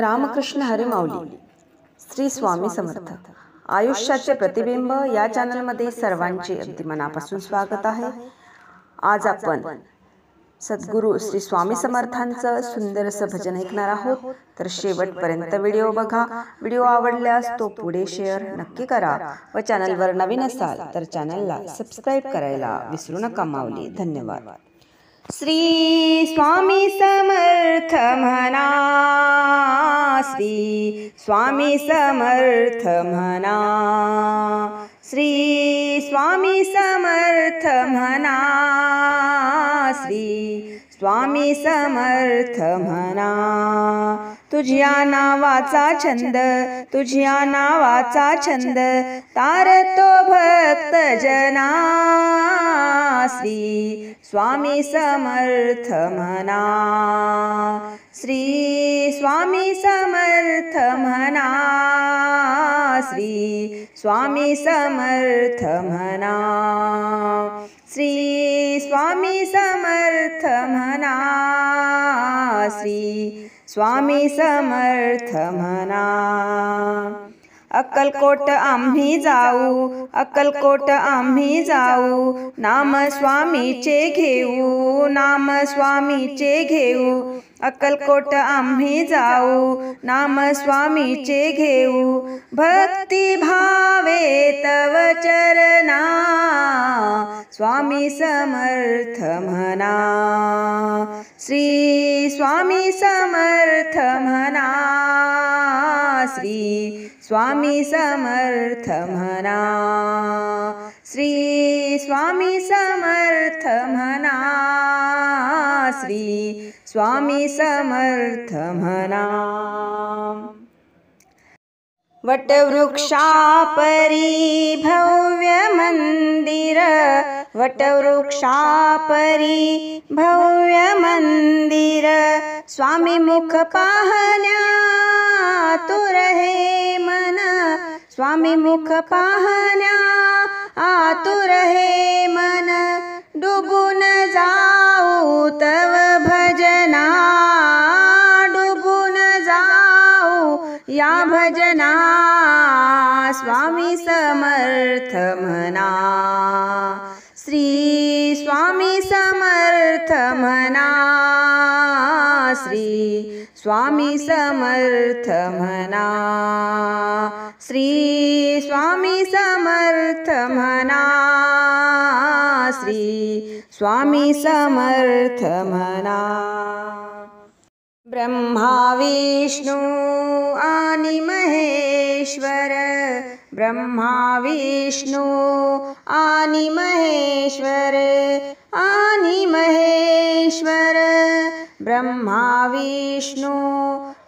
रामकृष्ण हरी माऊली. श्री स्वामी समर्थ. आयुष्याचे प्रतिबिंब या चॅनलमध्ये सर्वांचे अगदी मनापासून स्वागत आहे. आज आपण सद्गुरू श्री स्वामी समर्थांचं सुंदर असं भजन ऐकणार आहोत. तर शेवटपर्यंत व्हिडिओ बघा. व्हिडिओ आवडल्यास तो पुढे शेअर नक्की करा व चॅनलवर नवीन असाल तर चॅनलला सबस्क्राईब करायला विसरू नका. माऊली. धन्यवाद. श्री स्वामी समर्थ म्हणा, श्री स्वामी समर्थ म्हणा, श्री स्वामी समर्थ म्हणा, श्री स्वामी समर्थ म्हणा. तुझ्या नावाचा छंद, तुझ्या नावाचा छंद तारतो भक्त जना. श्री स्वामी समर्थ म्हणा, श्री स्वामी समर्थ म्हणा, श्री स्वामी समर्थ म्हणा, श्री स्वामी समर्थ म्हणा, श्री स्वामी समर्थ म्हणा. अक्कलकोट आम्ही जाऊ, अक्कलकोट आम्ही जाऊ, नाम स्वामीचे घेऊ, नाम स्वामीचे घेऊ. अक्कलकोट आम्ही जाऊ, नाम स्वामीचे घेऊ. भक्ती भावे तव चरणा, स्वामी समर्थ म्हणा, श्री स्वामी समर्थ म्हणा, श्री स्वामी समर्थ म्हणा, श्री स्वामी समर्थ म्हणा, श्री स्वामी समर्थ म्हणा. वटवृक्षापरी भव्य मंदिर, वटवृक्षापरी भव्य मंदिर. स्वामी मुख पाहण्या आतुर हे मन, स्वामी मुख पाहण्या आतुर हे मन. डुबून जाऊ तव भजना, डुबून जाऊ या भजना. स्वामी समर्थ म्हणा, श्री स्वामी समर्थ म्हणा, श्री स्वामी समर्थ म्हणा, श्री स्वामी समर्थ म्हणा, श्री स्वामी समर्थ म्हणा. ब्रह्मा विष्णू आणि महेश्वर, ब्रह्मा विष्णू आणि महेश्वर, आणि महेश्वर. ब्रह्मा विष्णू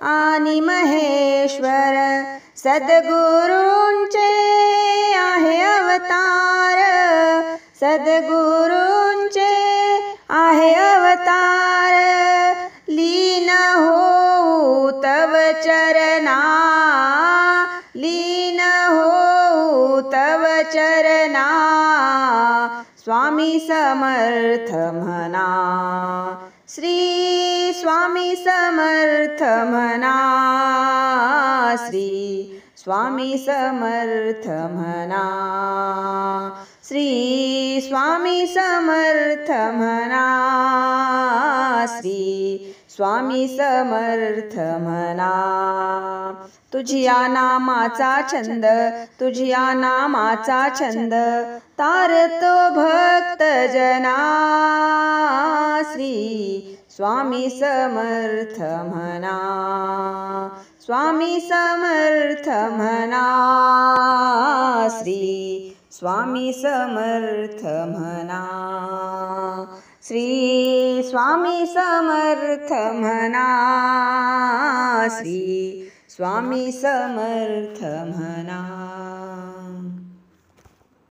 आणि महेश्वर सद्गुरूंचे आहे अवतार, सद्गुरूंचे आहे अवतार. लीन हो तव चरणा, लीन हो तव चरणा. स्वामी समर्थ म्हणा, श्री स्वामी समर्थ म्हणा, श्री स्वामी समर्थ म्हणा, श्री स्वामी समर्थ म्हणा, श्री स्वामी समर्थ म्हणा. तुझ्या नामाचा छंद, तुझ्या नामाचा छंद तारतो भक्त जना. श्री स्वामी समर्थ म्हणा, स्वामी समर्थ म्हणा, श्री स्वामी समर्थ म्हणा, श्री स्वामी समर्थ म्हणा, श्री स्वामी समर्थ म्हणा.